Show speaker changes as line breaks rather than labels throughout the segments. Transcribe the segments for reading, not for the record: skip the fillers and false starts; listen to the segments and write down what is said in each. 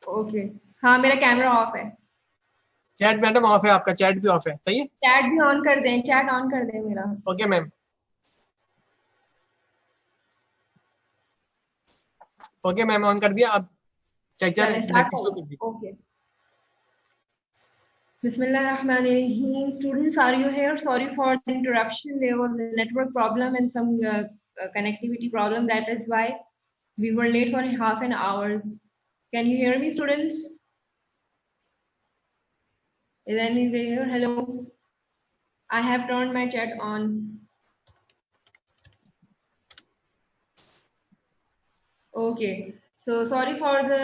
Okay. हाँ, मेरा camera off है।
चैट मैडम ऑफ है, आपका चैट भी ऑफ है, सही है।
चैट भी ऑन कर दें, चैट ऑन कर दें मेरा।
Okay ma'am. Okay ma'am, on कर दिया आप। लेक्चर
चलें, स्टार्ट
लेक्चर शुरू
करें।
कर दी।
Okay. Bismillahirrahmanirrahim. Students, are you here? Sorry for the interruption. There was a network problem and some connectivity problem. That is why we were late for half an hour. Can you hear me, students? Is anybody here? Hello. I have turned my chat on. Okay. So sorry for the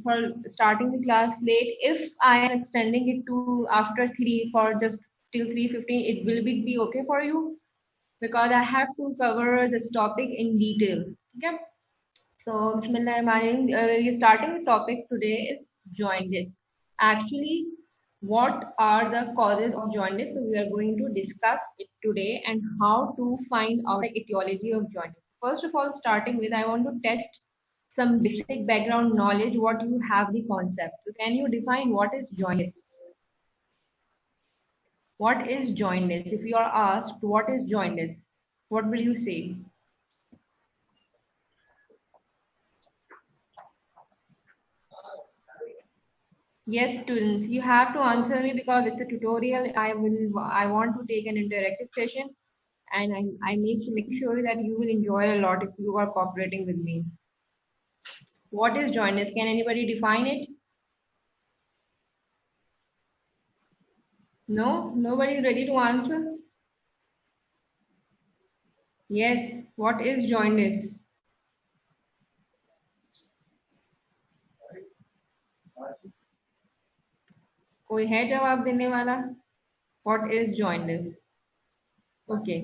for starting the class late. If I am extending it to after 3 for just till 3:15, it will be okay for you because I have to cover this topic in detail. Okay. So Bismillahirrahmanirrahim. Starting the topic today is jaundice. Actually, what are the causes of jaundice? So we are going to discuss it today and how to find out the etiology of jaundice. First of all, starting with, I want to test some basic background knowledge, what you have the concept. So can you define what is jaundice? What is jaundice? If you are asked what is jaundice, what will you say? Yes, students, you have to answer me because it's a tutorial. I want to take an interactive session and I make sure that you will enjoy a lot if you are cooperating with me. What is jaundice? Can anybody define it? No? Nobody is ready to answer? Yes, what is jaundice? कोई है जवाब देने वाला? What is jaundice? Okay.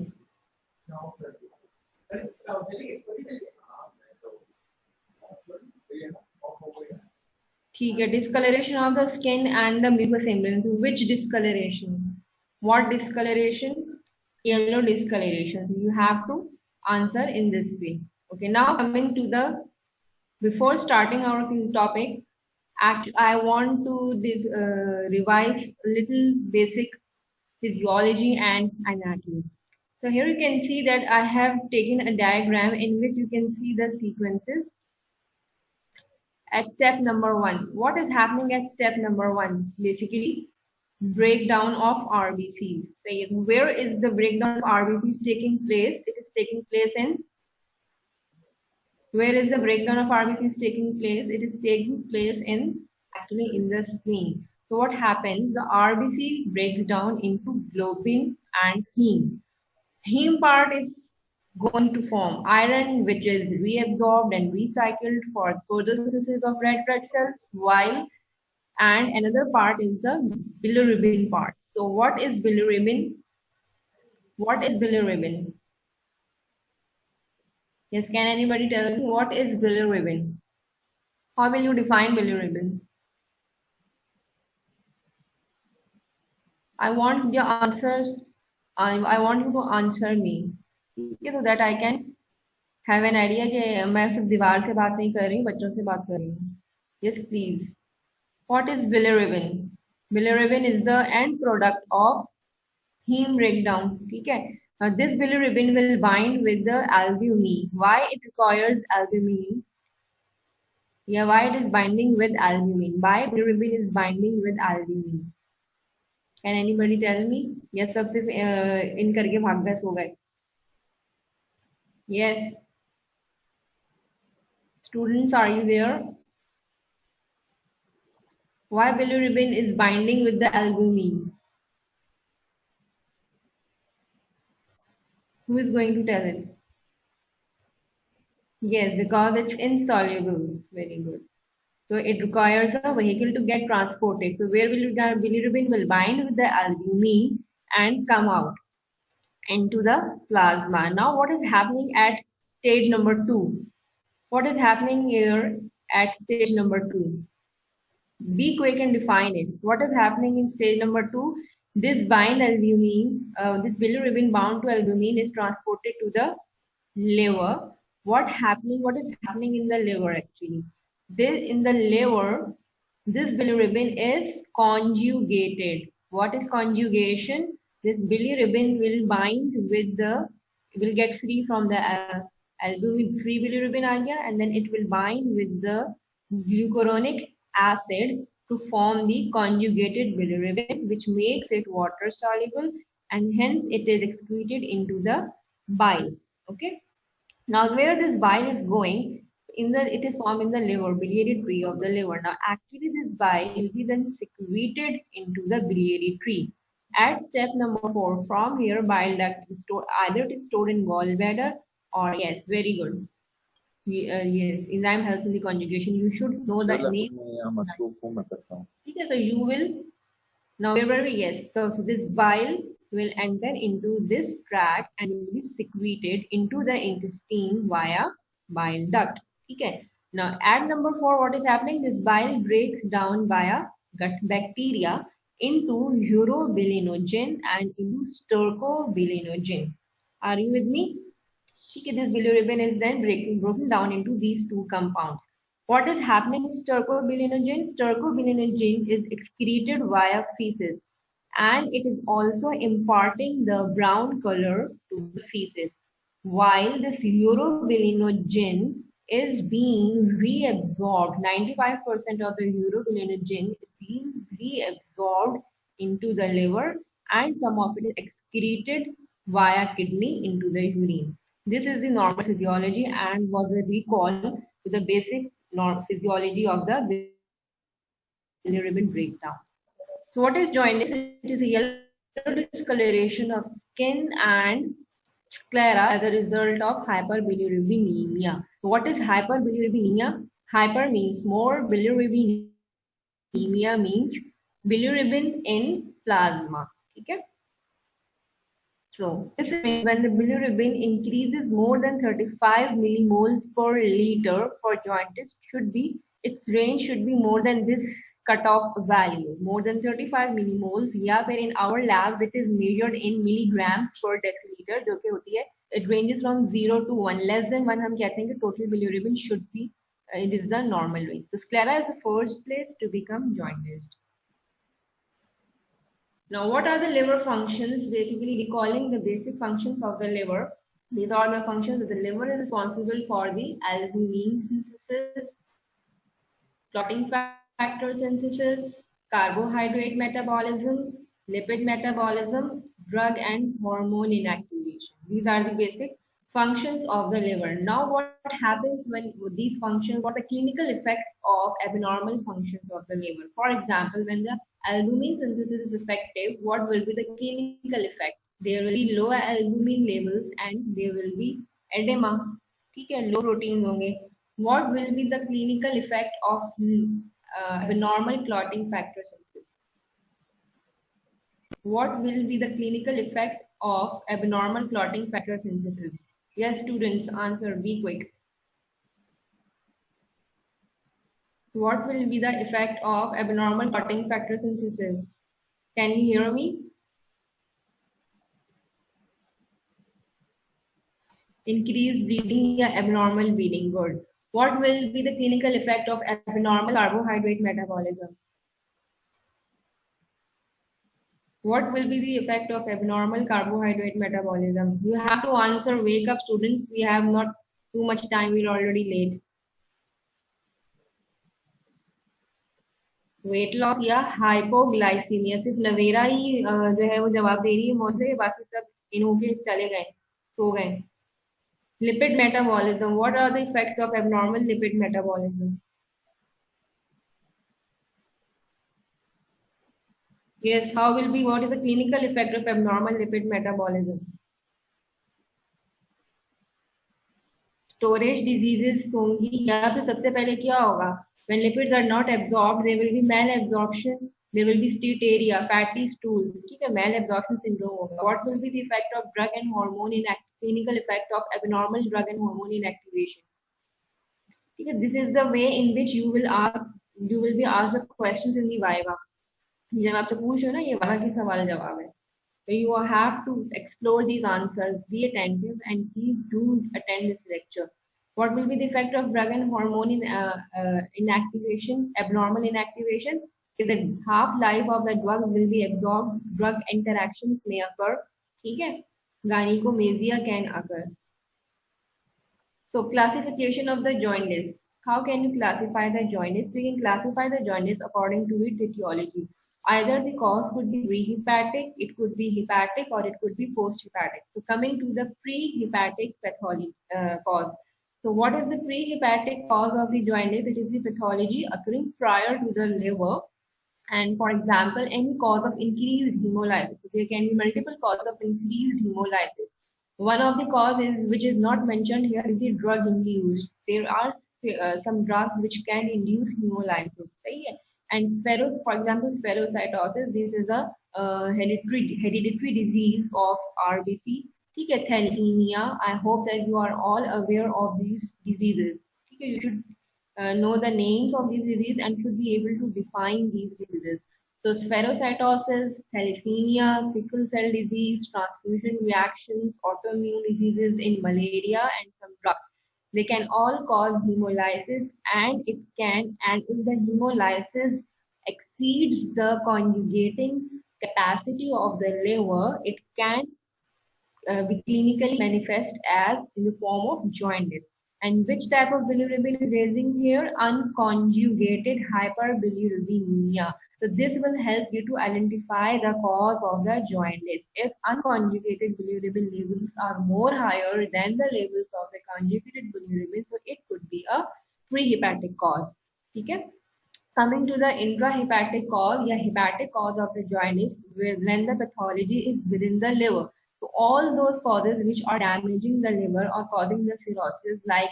ठीक है, discoloration of the skin and the mucous membrane. Which discoloration? What discoloration? Yellow discoloration. You have to answer in this way. Okay, now coming to the, before starting our topic, I want to revise a little basic physiology and anatomy. So here you can see that I have taken a diagram in which you can see the sequences at step number 1. What is happening at step number 1? Basically, breakdown of RBCs. So where is the breakdown of RBCs taking place? It is taking place in, where is the breakdown of RBCs taking place? It is taking place in, actually in the spleen. So what happens? The RBC breaks down into globin and heme. Heme part is going to form iron, which is reabsorbed and recycled for further synthesis of red blood cells, while and another part is the bilirubin part. So what is bilirubin? What is bilirubin? Yes, can anybody tell me what is bilirubin? How will you define bilirubin? I want your answers. I want you to answer me. So that I can have an idea कि मैं सिर्फ दीवार से बात नहीं कर रही हूँ, बच्चों से बात कर रही हूँ. Yes, please. What is bilirubin? Bilirubin is the end product of heme breakdown. ठीक है. This bilirubin will bind with the albumin. Why it requires albumin? Yeah, why it is binding with albumin? Why bilirubin is binding with albumin? Can anybody tell me? Yes, सब सिर्फ इन करके भाग गए, सो गए. Yes, students, are you there? Why bilirubin is binding with the albumin? Who is going to tell it? Yes, because it's insoluble. Very good. So it requires a vehicle to get transported. So where will bilirubin will bind with the albumin and come out into the plasma. Now what is happening at stage number 2? What is happening here at stage number 2? Be quick and define it. What is happening in stage number 2? This bind albumin, this bilirubin bound to albumin is transported to the liver. What is happening in the liver actually? This in the liver, this bilirubin is conjugated. What is conjugation? This bilirubin will bind with the, will get free from the albumin, free bilirubin aa gaya, and then it will bind with the glucuronic acid to form the conjugated bilirubin, which makes it water soluble, and hence it is excreted into the bile. Okay. Now, where this bile is going, in the, it is formed in the liver, biliary tree of the liver. Now, actually, this bile will be then secreted into the biliary tree. At step number 4, from here, bile duct is stored, either it is stored in gallbladder or, yes, very good. Yes, enzyme helps in the conjugation. You should know the name. Okay, so you will, now where were we? Yes, so this bile will enter into this tract and will be secreted into the intestine via bile duct. Okay. Now at number 4, what is happening? This bile breaks down via gut bacteria into urobilinogen and into stercobilinogen. Are you with me? Okay, this bilirubin is then broken down into these two compounds. What is happening with stercobilinogen? Stercobilinogen is excreted via feces and it is also imparting the brown color to the feces. While this urobilinogen is being reabsorbed, 95% of the urobilinogen is being reabsorbed into the liver and some of it is excreted via kidney into the urine. This is the normal physiology and was a recall to the basic physiology of the bilirubin breakdown. So what is jaundice? It is a yellow discoloration of skin and sclera as a result of hyperbilirubinemia. So what is hyperbilirubinemia? Hyper means more, bilirubinemia means bilirubin in plasma. Okay? So, this means when the bilirubin increases more than 35 millimoles per liter for jaundice, should be, its range should be more than this cutoff value, more than 35 millimoles. या फिर in our labs it is measured in milligrams per deciliter, जो कि होती है, it ranges from 0 to 1. Less than 1 हम कहते हैं कि total bilirubin should be, it is the normal range. So sclera is the first place to become jaundiced. Now, what are the liver functions? Basically, recalling the basic functions of the liver. These are the functions that the liver is responsible for: the albumin synthesis, clotting factor synthesis, carbohydrate metabolism, lipid metabolism, drug and hormone inactivation. These are the basic functions of the liver. Now, what happens when these functions, what are the clinical effects of abnormal functions of the liver? For example, when the albumin synthesis is effective, what will be the clinical effect? There will be low albumin levels and there will be edema. Okay, low proteins होंगे. What will be the clinical effect of abnormal clotting factor synthesis? What will be the clinical effect of abnormal clotting factor synthesis? Yes, students, answer, be quick. What will be the effect of abnormal clotting factor synthesis? Can you hear me? Increased bleeding or abnormal bleeding, good. What will be the clinical effect of abnormal carbohydrate metabolism? What will be the effect of abnormal carbohydrate metabolism? You have to answer, wake up students, we have not too much time, we're already late. Weight loss या hypoglycaemia, सिर्फ नवेरा ही जो है वो जवाब दे रही है मुझे, बाकी सब इन्हों के चले गए, सो गए. Lipid metabolism, what are the effects of abnormal lipid metabolism? Yes, how will be, what is the clinical effect of abnormal lipid metabolism? Storage diseases होंगी, या फिर सबसे पहले क्या होगा? When lipids are not absorbed, there will be malabsorption, there will be steatorrhea, fatty stools. ठीक है, malabsorption syndrome होगा. What will be the effect of drug and hormone clinical effect of abnormal drug and hormone inactivation? ठीक है, this is the way in which you will be asked the questions in the viva. जब आपसे पूछो ना, ये वाला की सवाल जवाब है. So you have to explore these answers, be attentive, and please do attend this lecture. What will be the effect of drug and hormone inactivation, abnormal inactivation? Is the half life of the drug will be absorbed, drug interactions may occur. ठीक है, gynecomastia can occur. So classification of the jaundice. How can you classify the jaundice? We can classify the jaundice according to its etiology. Either the cause could be pre-hepatic, it could be hepatic, or it could be post-hepatic. So coming to the pre-hepatic pathology cause. So what is the pre-hepatic cause of the jaundice? It is the pathology occurring prior to the liver. And for example, any cause of increased hemolysis. So there can be multiple causes of increased hemolysis. One of the causes which is not mentioned here is the drug induced. There are some drugs which can induce hemolysis. Right? And for example, spherocytosis, this is a hereditary disease of RBC. ठीक है, thalassemia. I hope that you are all aware of these diseases. ठीक है, you should know the names of these diseases and should be able to define these diseases. So spherocytosis, thalassemia, sickle cell disease, transfusion reactions, autoimmune diseases in malaria, and some drugs. They can all cause hemolysis, and if the hemolysis exceeds the conjugating capacity of the liver, it can be clinically manifest as in the form of jaundice. And which type of bilirubin is raising here? Unconjugated hyperbilirubinemia. So this will help you to identify the cause of the jaundice. If unconjugated bilirubin levels are more higher than the levels of the conjugated bilirubin, so it could be a prehepatic cause. Okay? Coming to the intrahepatic cause, yeah, hepatic cause of the jaundice, when the pathology is within the liver. So all those causes which are damaging the liver or causing the cirrhosis, like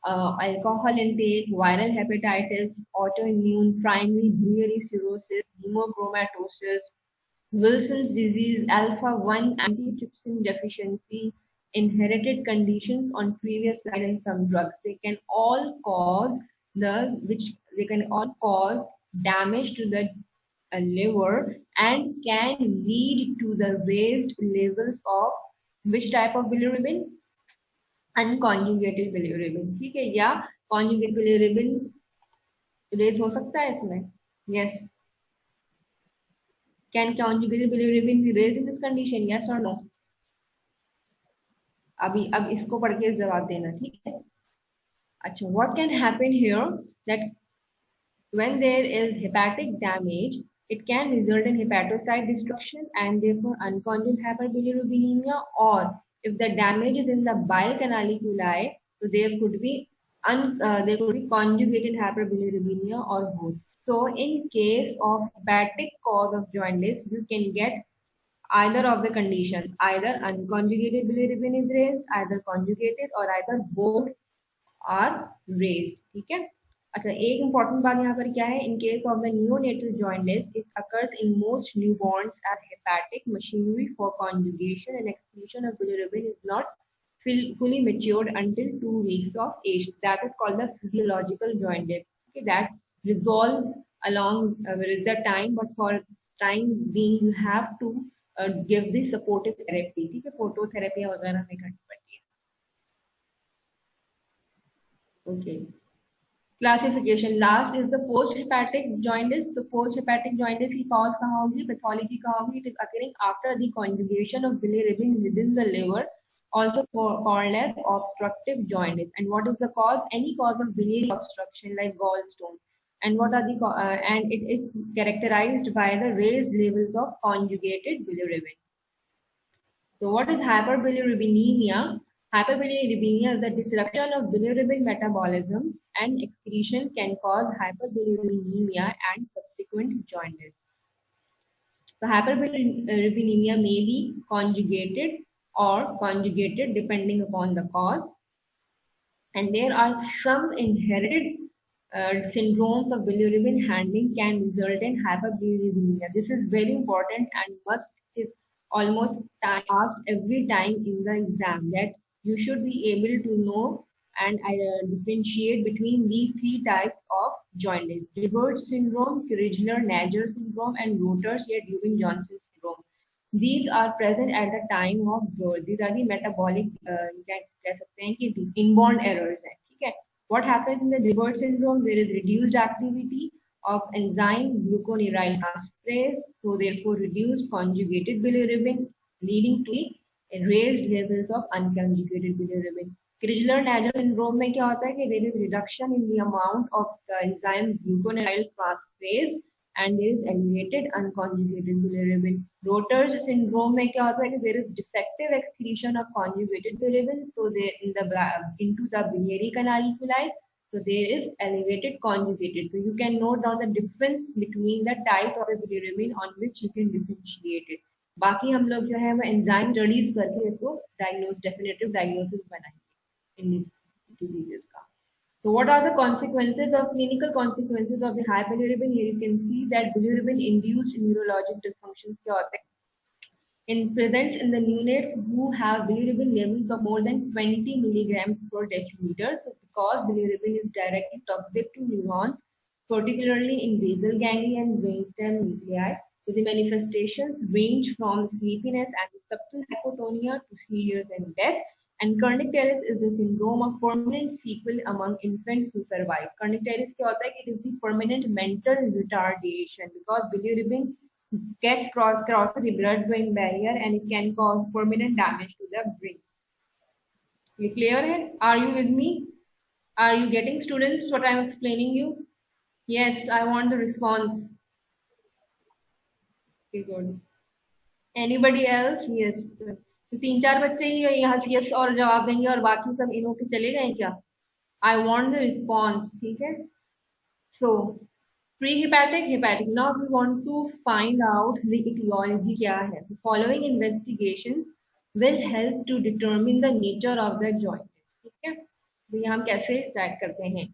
alcohol intake, viral hepatitis, autoimmune, primary biliary cirrhosis, hemochromatosis, Wilson's disease, alpha-1 antitrypsin deficiency, inherited conditions on previous slide, and some drugs. They can all cause damage to the liver and can lead to the raised levels of which type of bilirubin? Unconjugated bilirubin. ठीक है, या conjugated bilirubin raise हो सकता है इसमें? Yes. Can conjugated bilirubin be raised in this condition? Yes or no? अब इसको पढ़ के जवाब देना, ठीक है? अच्छा, what can happen here that when there is hepatic damage, it can result in hepatocyte destruction and therefore unconjugated hyperbilirubinemia, or if the damage is in the bile canaliculi, so there could be conjugated hyperbilirubinemia or both. So in case of hepatic cause of jaundice, you can get either of the conditions, either unconjugated bilirubin is raised, either conjugated, or either both are raised. ठीक है? अच्छा, एक important बात यहाँ पर क्या है? In case of the neonatal jaundice, it occurs in most newborns as hepatic machinery for conjugation and excretion of bilirubin is not fully matured until 2 weeks of age. That is called the physiological jaundice. Okay, that resolves along with the time, but for time being you have to give the supportive therapy. ठीक है, phototherapy वगैरह में करनी पड़ती है. Okay. Classification. Last is the post-hepatic jaundice. So post-hepatic jaundice की cause कहाँ होगी? Pathology कहाँ होगी? It is occurring after the conjugation of bilirubin within the liver, also called as obstructive jaundice. And what is the cause? Any cause of biliary obstruction like gallstones. And what are the and it is characterized by the raised levels of conjugated bilirubin. So what is hyperbilirubinemia? Hyperbilirubinemia is the disruption of bilirubin metabolism and excretion can cause hyperbilirubinemia and subsequent jaundice. So hyperbilirubinemia may be conjugated or conjugated depending upon the cause. And there are some inherited syndromes of bilirubin handling can result in hyperbilirubinemia. This is very important and is almost asked every time in the exam, that you should be able to know and differentiate between these 3 types of jaundice: Revert syndrome, Crigler-Najjar syndrome, and Roters-Lewin-Johnson syndrome. These are present at the time of birth. These are the metabolic कह सकते हैं कि inborn errors हैं. What happens in the Revert syndrome? There is reduced activity of enzyme gluconeryl transferase, so therefore reduced conjugated bilirubin, leading to raised levels of unconjugated bilirubin. Crigler-Najjar syndrome में क्या होता है कि there is reduction in the amount of the enzyme gluconeryl transferase and there is elevated unconjugated bilirubin. Roters syndrome में क्या होता है कि there is defective excretion of conjugated bilirubin, so they into the biliary canaliculi, so there is elevated conjugated. So you can note down the difference between the type of a bilirubin on which you can differentiate it. बाकी हम लोग जो है वो enzyme studies करके इसको definitive diagnosis बनाएंगे इन diseases का. So what are the consequences of clinical consequences of the high bilirubin? Here you can see that bilirubin induced neurologic dysfunctions क्या होते हैं. In presence in the neonates who have bilirubin levels of more than 20 milligrams per decimeter. So because bilirubin is directly toxic to neurons, particularly in basal ganglia and brainstem nuclei. So the manifestations range from sleepiness and subtle hypotonia to seizures and death. And Kernicterus is the syndrome of permanent sequel among infants who survive. Kernicterus क्या होता है कि it is the permanent mental retardation because bilirubin crosses the blood-brain barrier and it can cause permanent damage to the brain. You clear it? Are you with me? Are you getting, students, what I am explaining you? Yes, I want the response. Okay, good. Anybody else? Yes. तो 3-4 बच्चे ही यहाँ से yes और जवाब देंगे और बाकी सब इन्हों के चले गए क्या? I want the response. ठीक है? So prehepatic, hepatic. Now we want to find out the etiology क्या है. The following investigations will help to determine the nature of the jaundice. ठीक है? तो ये हम कैसे track करते हैं?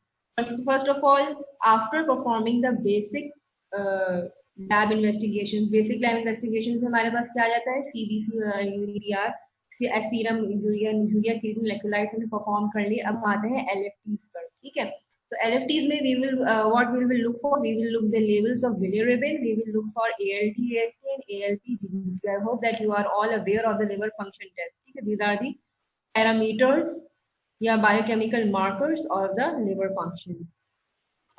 First of all, after performing the basic lab investigations, basic lab investigations हमारे पास क्या आ जाता है? CBC, urea, serum, urea creatinine electrolytes हमने परफॉर्म कर लिए. अब आते हैं LFTs पर. ठीक है? So LFTs में we will what we will look for? We will look the levels of bilirubin. We will look for ALT, AST, and ALP. I hope that you are all aware of the liver function test. Okay? These are the parameters या biochemical markers of the liver function.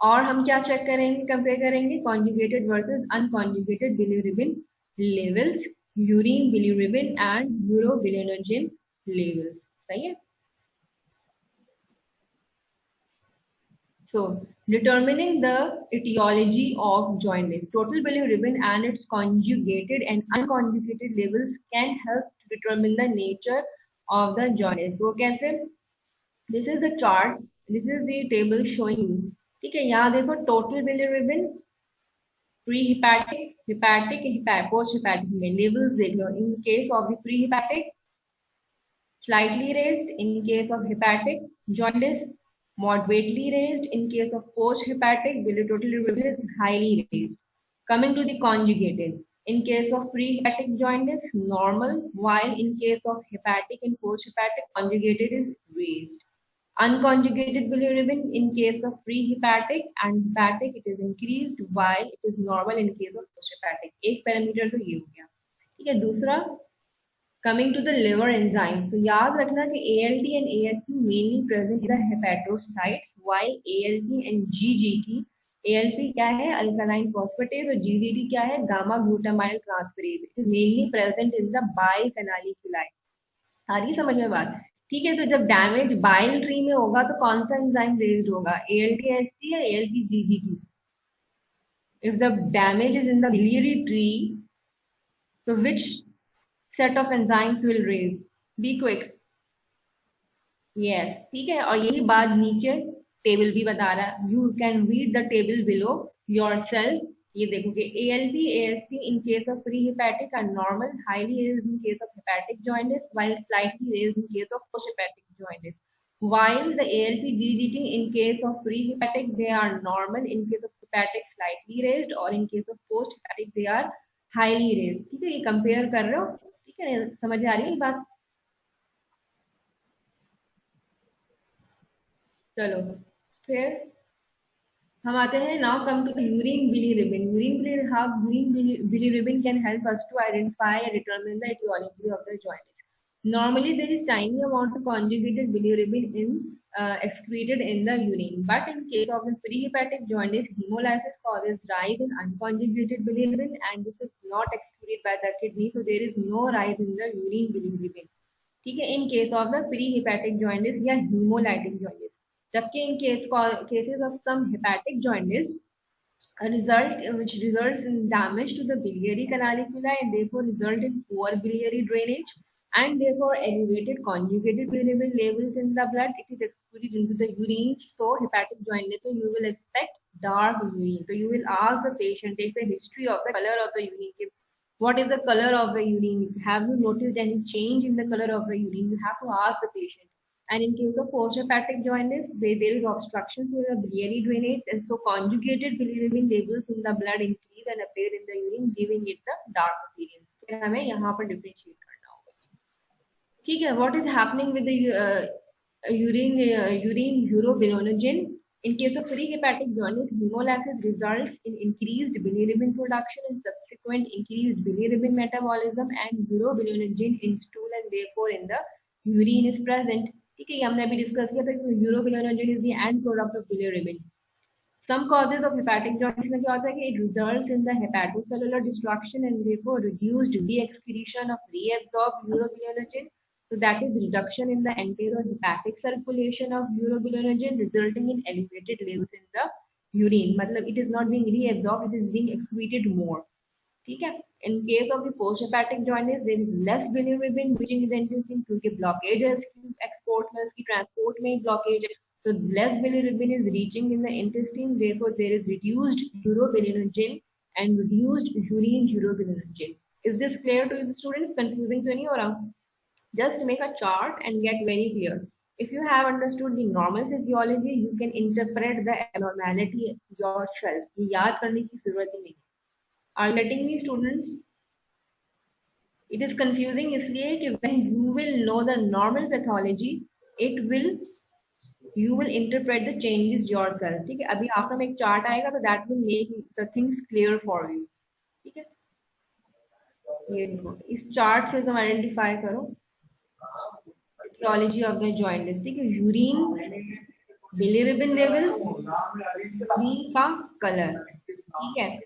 और हम क्या check करेंगे, compare करेंगे conjugated versus unconjugated bilirubin levels, urine bilirubin and urobilinogen levels. सही है? So, determining the etiology of jaundice. Total bilirubin and its conjugated and unconjugated levels can help to determine the nature of the jaundice. So, कैसे? This is the chart. This is the table showing you. ठीक है, यहाँ देखो total bilirubin, prehepatic, hepatic, post-hepatic में levels देख लो. In case of the prehepatic, slightly raised. In case of hepatic jaundice, moderately raised. In case of post-hepatic, total bilirubin is highly raised. Coming to the conjugated. In case of pre-hepatic jaundice, normal, while in case of hepatic and post-hepatic, conjugated is raised. Unconjugated bilirubin in case of pre-hepatic and hepatic, it is increased, while it is normal in case of post-hepatic. एक parameter तो ये हो गया. ठीक है, दूसरा coming to the liver enzymes. So याद रखना कि ALT and AST mainly present in the hepatocytes, while ALP and GGT, ALP क्या है alkaline phosphatase और GGT क्या है gamma glutamyl transferase. It is mainly present in the bile canaliculi. आ रही समझ में बात? ठीक है, तो जब डैमेज बाइल ट्री में होगा तो कौन सा एंजाइम रेज्ड होगा? ALT AST या ALP GGT? If the damage is in the biliary tree, so which set of enzymes will raise? Be quick. Yes, ठीक है, और यही बात नीचे टेबल भी बता रहा है. You can read the table below yourself. ये देखोगे ALT, AST in case of pre-hepatic are normal, highly raised in case of hepatic jaundice, while slightly raised in case of post-hepatic jaundice. While the ALP, GGT in case of pre-hepatic they are normal, in case of hepatic slightly raised, or in case of post-hepatic they are highly raised. ठीक है, ये compare कर रहे हो. ठीक है, समझ आ रही है बात? चलो फिर हम आते हैं. now come to the urine bilirubin. Urine bilirubin can help us to identify and determine the etiology of the jaundice. Normally, there is tiny amount of conjugated bilirubin excreted in the urine, but in case of the prehepatic jaundice, hemolysis causes rise in unconjugated bilirubin, and this is not excreted by the kidney, so there is no rise in the urine bilirubin. ठीक है, in case of the prehepatic jaundice या hemolytic jaundice, जबकि in cases of some hepatic jaundice, a result which results in damage to the biliary canaliculi and therefore result in poor biliary drainage and therefore elevated conjugated bilirubin levels in the blood. It is excreted into the urine. So hepatic jaundice, so you will expect dark urine. So you will ask the patient, take the history of the color of the urine. What is the color of the urine? Have you noticed any change in the color of the urine? You have to ask the patient. And in case of post-hepatic jaundice, there is obstruction to the biliary drainage, and so conjugated bilirubin levels in the blood increase and appear in the urine, giving it the dark appearance. फिर हमें यहाँ पर differentiate करना होगा. ठीक है. What is happening with the urine urobilinogen? In case of prehepatic jaundice, hemolysis results in increased bilirubin production and subsequent increased bilirubin metabolism, and urobilinogen in stool and therefore in the urine is present. ठीक है, ये हमने अभी discuss किया था कि urobilinogen is the end product of bilirubin. Some causes of hepatic jaundice में क्या होता है कि it results in the hepatocellular destruction and therefore reduced re-excretion of reabsorbed urobilinogen. So that is reduction in the enterohepatic circulation of urobilinogen, resulting in elevated levels in the urine. मतलब it is not being reabsorbed, it is being excreted more. ठीक है. In case of the post-hepatic jaundice, there is less bilirubin reaching the intestine क्योंकि blockage है export में, इसकी transport में blockage है. So less bilirubin is reaching in the intestine, therefore there is reduced urobilinogen and reduced urine urobilinogen. Is this clear to the students? Confusing to नहीं हो रहा? Just make a chart and get very clear. If you have understood the normal physiology, you can interpret the abnormality yourself. ये याद करने की जरूरत ही नहीं. Are letting me students? It is confusing इसलिए कि when you will know the normal pathology, you will interpret the changes yourself. ठीक है. अभी after में एक chart आएगा तो that will make the things clear for you. ठीक है. ये देखो इस chart से तुम identify करो pathology of the jaundice. ठीक है. Urine, bilirubin levels, urine का color. ठीक है.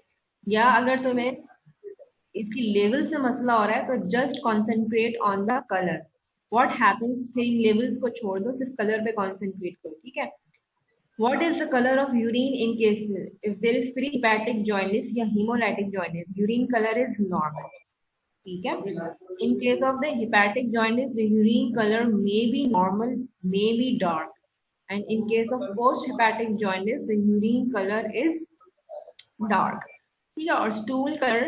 या अगर तुम्हें इसकी लेवल से मसला हो रहा है तो just concentrate on the colour. What happens फिर लेवल्स को छोड़ दो, सिर्फ कलर पे कॉन्सेंट्रेट करो. ठीक है. What is the colour of urine in case if there is prehepatic jaundice या hemolytic jaundice? Urine colour is normal. ठीक है. In case of the hepatic jaundice, the urine color may be normal, may be dark, and in case of post hepatic jaundice, the urine color is dark. ठीक है. और stool color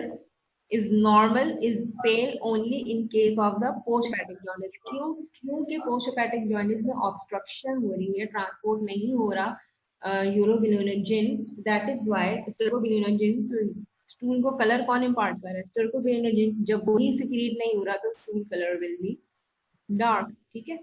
is normal, is pale only in case of the post-hepatic jaundice. क्योंकि post-hepatic jaundice में obstruction हो रही है, transport नहीं हो रहा urobilinogen. That is why stercobilinogen stool को color कौन impart कर रहा है? stercobilinogen. जब वही secrete नहीं हो रहा तो stool color will be dark. ठीक है.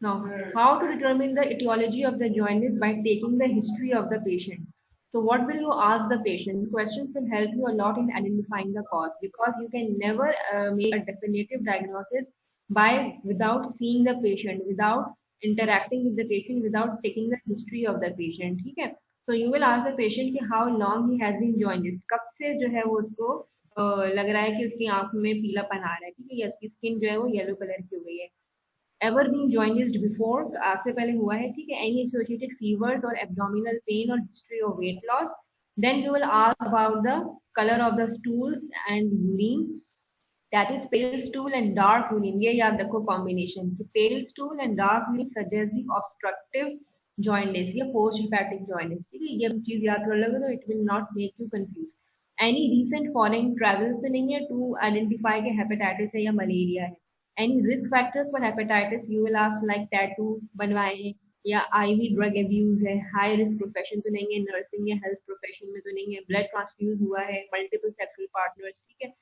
Now, how to determine the etiology of the jaundice? By taking the history of the patient. So what will you ask the patient? Questions will help you a lot in identifying the cause, because you can never make a definitive diagnosis without seeing the patient, without interacting with the patient, without taking the history of the patient. ठीक है. So you will ask the patient कि how long he has been jaundiced. कब से जो है वो उसको लग रहा है कि उसकी आंख में पीलापन आ रहा है. ठीक है. या उसकी स्किन जो है वो येलो कलर की हो गई है. Ever been jaundiced before? आज से पहले हुआ है. ठीक है. Any associated fevers or abdominal pain or history of weight loss? Then you will ask about the color of the stools and urine. That is pale stool and dark urine. ये याद रखो combination. Pale stool and dark urine suggest the obstructive jaundice या post hepatic jaundice. ठीक है. ये चीज याद कर लोगे तो it will not make you confused. Any recent foreign travel तो नहीं है to identify कि hepatitis है या malaria है. Any risk factors for hepatitis? You will ask like tattoo बनवाए हैं या IV drug abuse है, high risk profession तो नहीं है, nursing या health profession में तो नहीं है, blood transfuse हुआ है, multiple sexual partners. ठीक है.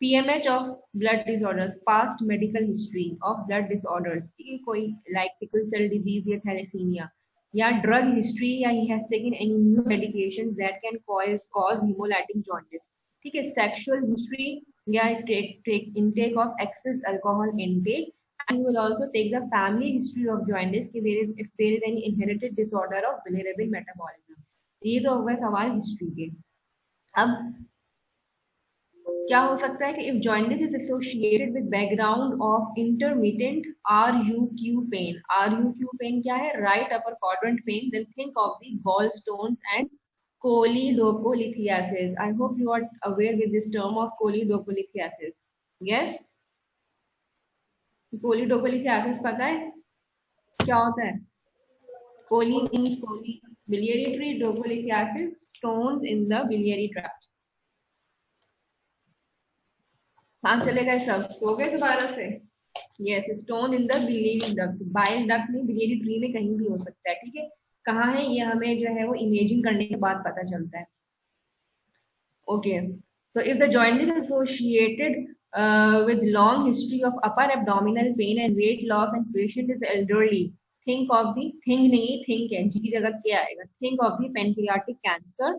PMH of blood disorders, past medical history of blood disorders. ठीक है. कोई like sickle cell disease या thalassemia. या ड्रग हिस्ट्री, या he has taken any new medications that can cause hemolytic jaundice. ठीक है, सेक्सुअल हिस्ट्री या intake of excess alcohol intake, and you will also take the family history of jaundice if there is any inherited disorder of bilirubin metabolism. ये तो हो गए सवाल history के। अब क्या हो सकता है कि if jaundice is associated with background of intermittent RUQ pain, RUQ pain क्या है, right upper quadrant pain, then think of the gallstones and choledocholithiasis. I hope you are aware with this term of choledocholithiasis. Yes, choledocholithiasis पता है क्या होता है? Chole means chole, biliary tree, docolithiasis, stones in the biliary tract। हाँ चलेगा सब, हो गए दोबारा से। Yes, stone in the biliary duct, bile duct में, बिलियरी ट्री में कहीं भी हो सकता है। ठीक है, कहाँ है ये हमें जो है वो इमेजिंग करने के बाद पता चलता है। Okay, so if the jaundice is associated with long history of upper abdominal pain and weight loss and patient is elderly, think of the, think नहीं think है, जी की जगह क्या आएगा, think of the pancreatic cancer।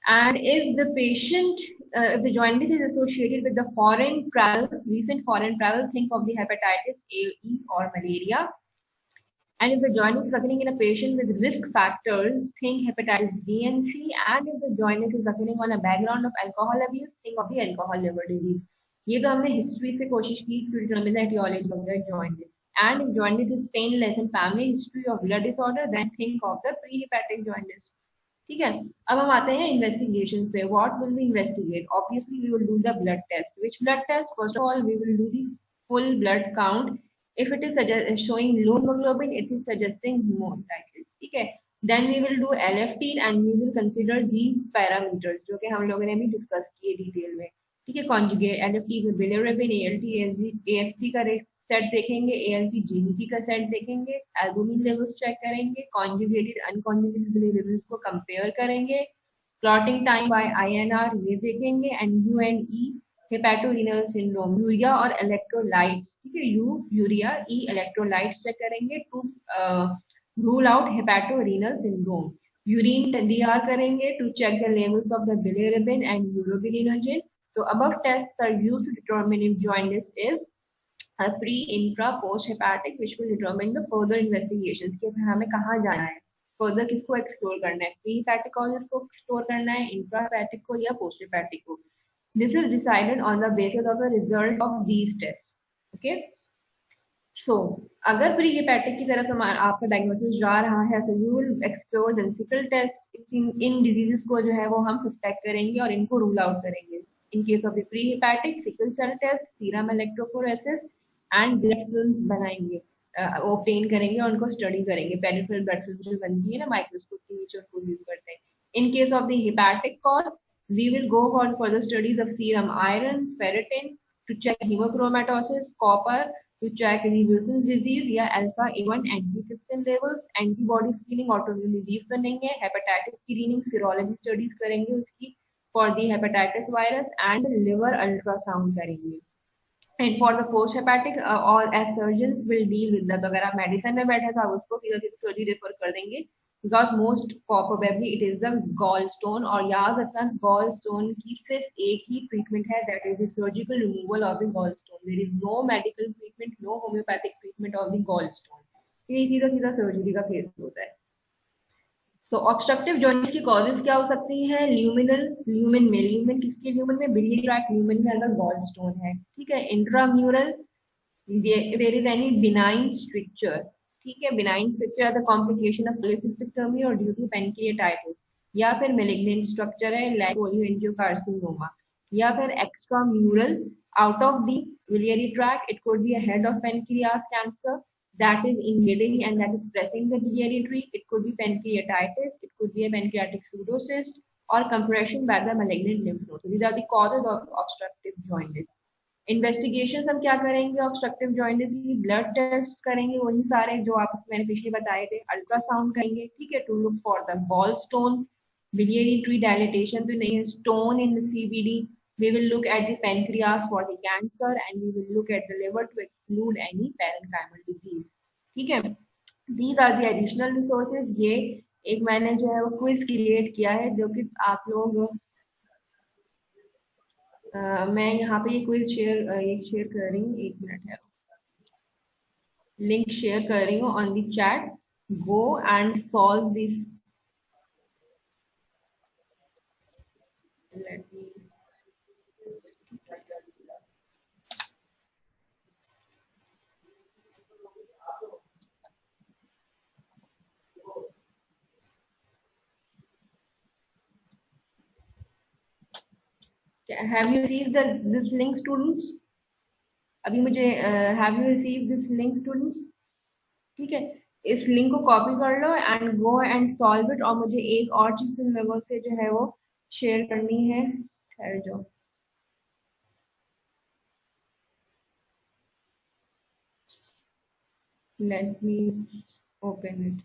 And if the patient, if the jaundice is associated with the foreign travel, recent foreign travel, think of the hepatitis A, E or malaria। And if the jaundice is occurring in a patient with risk factors, think hepatitis B and C। And if the jaundice is occurring on a background of alcohol abuse, think of the alcohol liver disease। ये तो हमने history से कोशिश की to determine the etiology of the jaundice। And if jaundice is painless and family history of blood disorder, then think of the prehepatic jaundice। ठीक है, अब हम आते हैं इन्वेस्टिगेशन पे। What will we investigate? Obviously we will do the blood test. Which blood test? First of all we will do the full blood count. If it is showing low hemoglobin, it is suggesting hemolysis। ठीक है, then we will do LFT and we will consider the parameters जो कि हम लोगों ने भी discuss किए detail में। ठीक है, कॉन्जुगेट LFT में बिलिरुबिन, ALT, AST का रेट सेट देखेंगे, ALT GDP का सेट देखेंगे, एल्बुमिन लेवल्स चेक करेंगे, कॉन्जुगेटेड अनकॉन्जुगेटेड बिलिरुबिन को कंपेयर करेंगे, क्लॉटिंग टाइम बाय INR ये देखेंगे, एंड UNE हेपेटोरेनल सिंड्रोम, यूरिया और इलेक्ट्रोलाइट्स। ठीक है, यूरिया, E इलेक्ट्रोलाइट्स चेक करेंगे to rule out hepatorenal syndrome. Urine DR करेंगे to check the levels of the bilirubin and urobilinogen. So above tests are used to determine if jaundice is pre, intra, post hepatic, which will determine the further investigations कि हमें कहाँ जाना है, further किसको explore करना है, pre hepatic causes को explore करना है, इंट्रा हेपेटिक को या पोस्ट हेपेटिक को। This is decided on the basis of the result of these tests। Okay, so अगर प्री हेपेटिक की तरफ आपका डायग्नोसिस जा रहा है, so you will explore the sickle test. इन डिजीजेस को जो है वो हम सस्पेक्ट करेंगे और इनको रूल आउट करेंगे। In case of the pre-hepatic, sickle cell test, serum electrophoresis and blood films बनाएंगे, ऑब्टेन करेंगे और उनको स्टडी करेंगे। पेरिफेरल ब्लड फिल्म जो बनती है ना माइक्रोस्कोप के नीचे, उनको यूज करते हैं। In case of the hepatic cause, we will go for further studies of serum iron, ferritin to check haemochromatosis, copper to check Wilson's disease या alpha A1 antitrypsin levels. Antibody screening autoimmune disease तो नहीं है। Hepatitis screening serology studies करेंगे उसकी for the hepatitis virus, and liver ultrasound करेंगे। And for the post hepatic, all as surgeons will deal with that। अगर आप medicine में बैठे तो आप उसको सीधा सीधा सर्जरी रेफर कर देंगे, because most probably it is the gallstone। और याद रखना gallstone की सिर्फ एक ही ट्रीटमेंट है, that is the surgical removal of the gallstone। There is no medical treatment, no homeopathic treatment of the gallstone। ये सीधा सीधा सर्जरी का केस होता है। तो ऑब्स्ट्रक्टिव जॉइंट की कॉजेज क्या हो सकती हैं? ल्यूमिनल, ल्यूमिन में, ल्यूमिन किसके ल्यूमिन में? बिलियरी ट्रैक्ट ल्यूमिन के अंदर गॉलस्टोन है। ठीक है, intramural, there is any benign structure. ठीक है, benign structure the complication of polycystic और ड्यू टू पैनक्रिएटाइटिस, या फिर मेलिग्नेंट स्ट्रक्चर है लाइक पोलियोएंजियोकार्सिनोमा, या फिर extramural out of the biliary tract, it could be a head of pancreas cancer that is invading and that is pressing the biliary tree। It could be pancreatitis, it could be a pancreatic pseudocyst or compression by the malignant lymph nodes। These are the causes of obstructive jaundice। Investigations हम क्या करेंगे obstructive jaundice की? Blood test करेंगे, वही सारे जो आप मैंने पिछले बताए थे। अल्ट्रासाउंड करेंगे, ठीक है, to look for the gallstones, biliary tree dilatation तो नहीं है, stone in the CBD। We will look at the pancreas for the cancer and we will look at the liver to exclude any parenchymal disease। ठीक है, these are the additional resources. ये एक मैंने जो है वो क्विज क्रिएट किया है जो कि आप लोग मैं यहाँ पे ये क्विज शेयर कर रही हूँ, एक मिनट है, लिंक शेयर कर रही हूँ on the chat. Go and solve this, let me, have you received this link students? अभी मुझे have you received this link students? ठीक है, इस लिंक को कॉपी कर लो and go and solve it. और मुझे एक और चीज तुम लोगों से जो है वो शेयर करनी है, ठहर जाओ, लेट मी ओपन इट।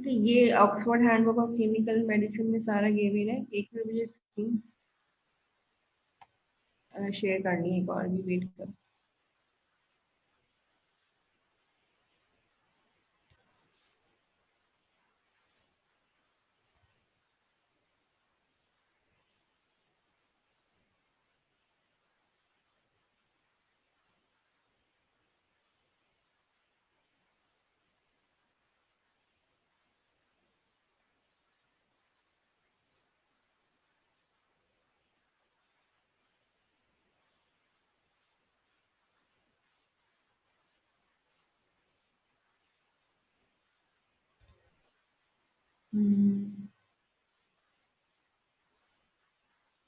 ये Oxford handbook of chemical medicine में सारा गिवन है। एक मिनट, मुझे स्क्रीन शेयर करनी है, एक और भी वेट कर।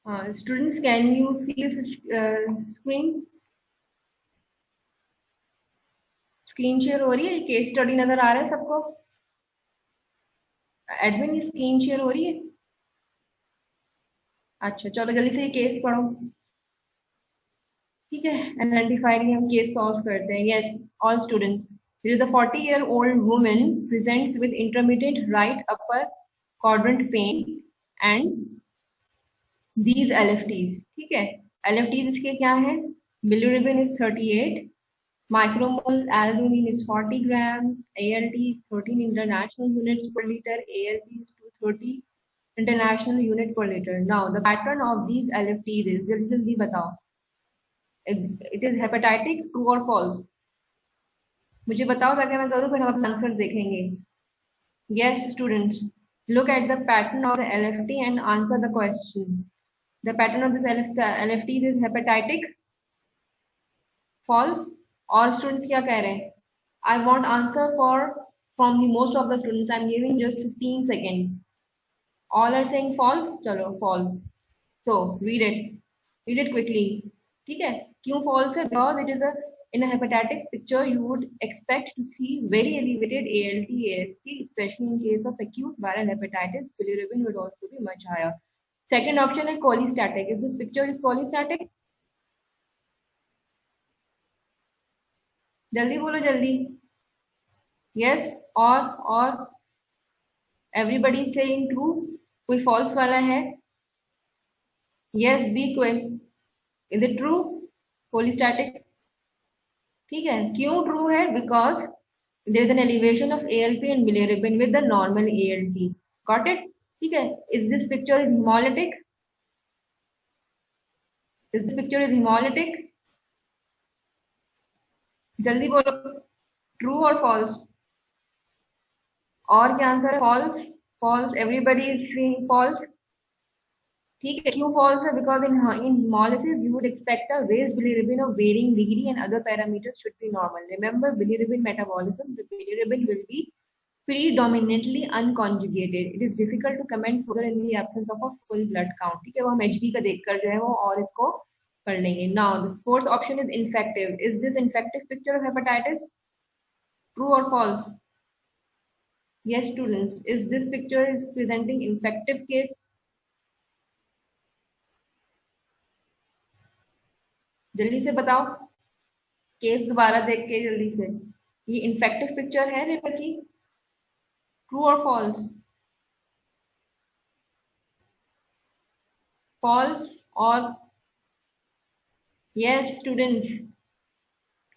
हाँ students, can you see screen? Screen share हो रही है? केस स्टडी नजर आ रहा है सबको? एडमिन, स्क्रीन शेयर हो रही है? अच्छा चलो जल्दी से ये केस पढ़ो। ठीक है, आइडेंटिफाई के हम केस सॉल्व करते हैं। Yes all students, there is a 40-year-old woman presents with intermittent right upper quadrant pain and these LFTs। ठीक है, LFTs इसके क्या है? bilirubin is 38, micromole albumin is 40 grams, ALT is 13 international units per liter, ALP is 230 international unit per liter। Now the pattern of these LFTs is, जल्दी जल्दी बताओ, it is hepatic, true or false? मुझे बताओ ताकि मैं करूँ, फिर हम अपना आंसर देखेंगे। Yes students, look at the pattern of the LFT and answer the question। The pattern of this LFT is hepatic, false। और स्टूडेंट्स क्या कह रहे हैं? I want answer for from the most of the students। I'm giving just 15 seconds। All are saying false, चलो false। So read it quickly। ठीक है, क्यों false है? Because it is a in a hepatic picture you would expect to see very elevated ALT, AST, especially in case of acute viral hepatitis. Bilirubin would also be much higher। Second option is cholestatic। Is this picture is cholestatic? जल्दी बोलो जल्दी। Yes और everybody is saying true। कोई false वाला है? Yes, be quick। Is it true? Cholestatic? ठीक है, क्यों ट्रू है? Because there is an elevation of ALP and bilirubin with the normal ALT। Got it? ठीक है, is this picture is hemolytic? Is this picture is hemolytic? जल्दी बोलो, true और false? और क्या आंसर है? False. False, everybody is saying false. ठीक है, क्यों फॉल्स है? Because in hemolysis you would expect a raised bilirubin of varying degree and other parameters should be normal। Remember bilirubin metabolism, the bilirubin will be predominantly unconjugated। It is difficult to comment further in the absence of a full blood count। ठीक है, वो हम HB का देखकर जो है वो और इसको कर लेंगे। Now the fourth option is infective। Is this infective picture of hepatitis? True or false? Yes students, is this picture is presenting infective case? जल्दी से बताओ, केस दोबारा देख के जल्दी से। ये इन्फेक्टिव पिक्चर है रेपर की? ट्रू और फॉल्स? फॉल्स और yes students,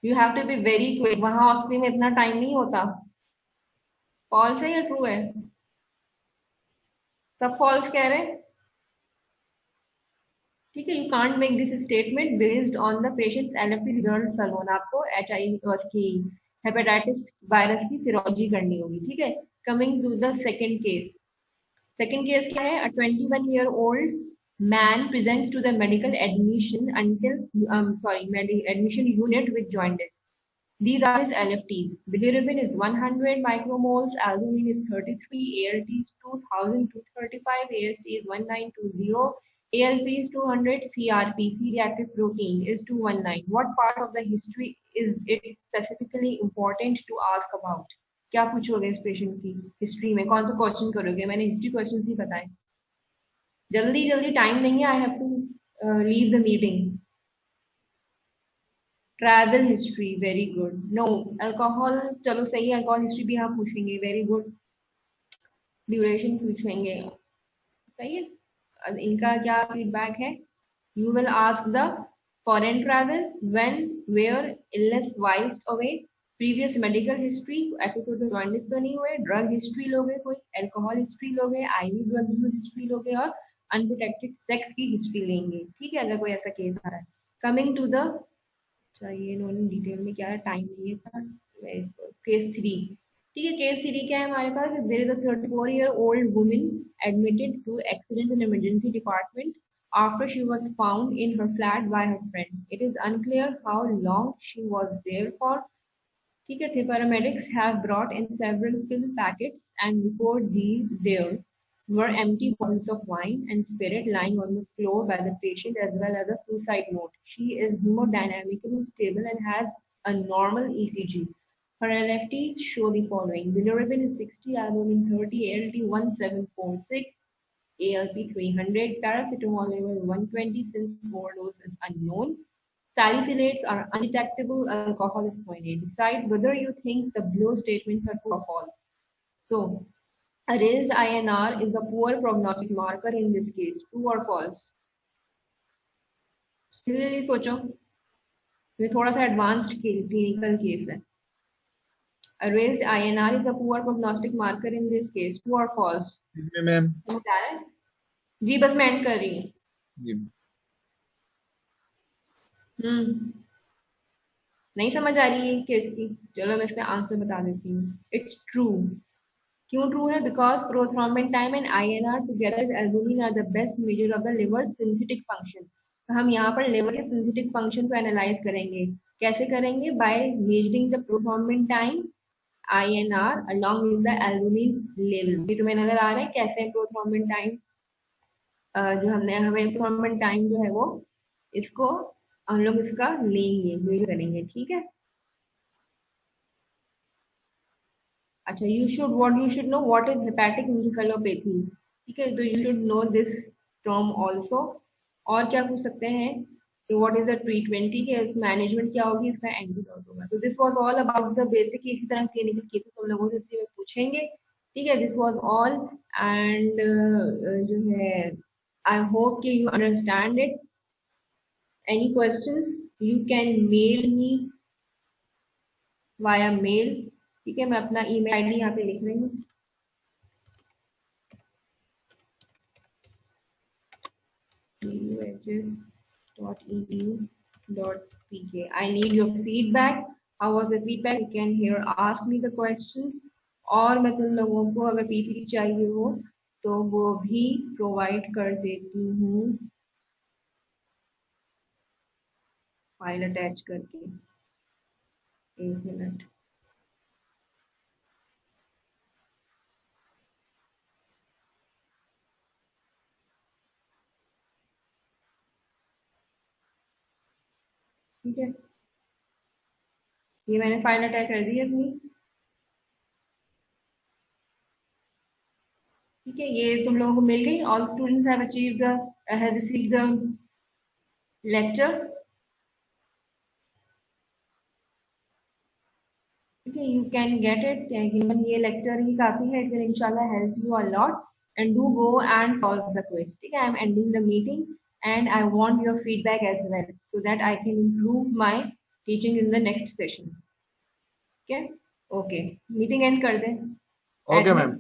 you have to be very quick, वहां हॉस्टल में इतना टाइम नहीं होता। फॉल्स है या ट्रू है? सब फॉल्स कह रहे हैं। ठीक है, you can't make this statement based on the patient's LFT results alone. आपको एचआईवी की हेपेटाइटिस वायरस की सीरोलॉजी करनी होगी। ठीक है, coming to the second case. Second case क्या है? A 21-year-old man presents to the medical admission unit with jaundice. These are his LFTs. Bilirubin is 100 micromoles, albumin is 33, ALT is 2035, AST is 1920, ALP is 200, CRP, C-reactive protein is 219. What part of the history is it specifically important to ask about? क्या पूछोगे इस patient की history में? कौन सा question करोगे? मैंने history question ही बताए। जल्दी जल्दी, टाइम नहीं है, I have to leave the meeting. Travel history, very good. No alcohol, चलो सही है, अल्कोहल हिस्ट्री भी हम पूछेंगे, वेरी गुड। ड्यूरेशन पूछेंगे, सही है। इनका क्या फीडबैक है? You will ask the foreign travel, when, where, illness wild away, previous medical history, episode में जॉइंडिस तो नहीं हुए, ड्रग हिस्ट्री लोगे, कोई अल्कोहल हिस्ट्री लोगे, आईवी ड्रग हिस्ट्री लोगे, और अनप्रोटेक्टेड सेक्स की हिस्ट्री लेंगे। ठीक है, अगर कोई ऐसा केस आ रहा है। कमिंग टू द, चाहिए इन्होंने डिटेल में क्या है, टाइम नहीं था। केस 3। ठीक है, केस 3 क्या है हमारे पास? There is a 34-year-old woman admitted to accident in emergency department after she was found in her flat by her friend. It is unclear how long she was there for. ठीक है, the paramedics have brought in several pill packets and report these there were empty bottles of wine and spirit lying on the floor by the patient as well as a suicide note. She is hemodynamically stable and has a normal ECG. Her LFTs show the following. Bilirubin is 60, albumin 30, ALT 1746, ALP 300, paracetamol level 120 since overdose is unknown. Salicylates are undetectable, alcohol is 0.8. Decide whether you think the below statements are true or false. So, a raised INR is a poor prognostic marker in this case. True or false? जल्दी सोचो, ये थोड़ा सा advanced clinical case है। A raised INR is a poor prognostic marker in this case. True or false?
Ma'am
ji, बस मैं and कर रही हूँ। नहीं समझ आ रही है केस की? चलो मैं इसका आंसर बता देती हूँ। It's true. क्यों ट्रू है? Because prothrombin time and INR together albumin are the best measure of the liver synthetic function. तो हम यहाँ पर लिवर के सिंथेटिक फंक्शन को एनालाइज करेंगे। कैसे करेंगे? By measuring the prothrombin time, INR along with the albumin level. ये तुम्हें नजर आ रहा है कैसे प्रोथ्रोम्बिन टाइम, जो हमें प्रोथ्रोम्बिन टाइम जो है वो, इसको हम लोग इसका लेंगे, मेजर करेंगे। ठीक है, अच्छा, you should know what is hepatic encephalopathy। ठीक है, तो you should know this term also। और क्या पूछ सकते हैं कि what is the treatment? ठीक है, मैनेजमेंट क्या होगी, इसका एंटीडोट होगा। तो this was all about the basic। इसी तरह क्लिनिकल केसेस हम लोगों से इसमें पूछेंगे। ठीक है, this was all and जो है I hope कि you understand it। Any questions you can mail me via mail। ठीक है, मैं अपना ईमेल आईडी यहाँ पे लिख रही हूँ। uhs.edu.pk। I need your feedback। How was the feedback? You can here ask me the questions। और मैं तुम लोगों को अगर पीपीटी चाहिए हो तो वो भी प्रोवाइड कर देती हूँ, फाइल अटैच करके। एक मिनट, ठीक है, ये मैंने फाइल अटैच कर दी है अपनी। ठीक है, ये तुम लोगों को मिल गई। All students have achieved have received the lecture. ठीक है, you can get it। given ये लेक्चर ही काफी है, it will inshallah help you a lot and do go and solve the quiz। ठीक है, I am ending the meeting। and I want your feedback as well so that I can improve my teaching in the next sessions. Okay? Okay. Meeting end कर दें.
Okay,
Admin.
ma'am.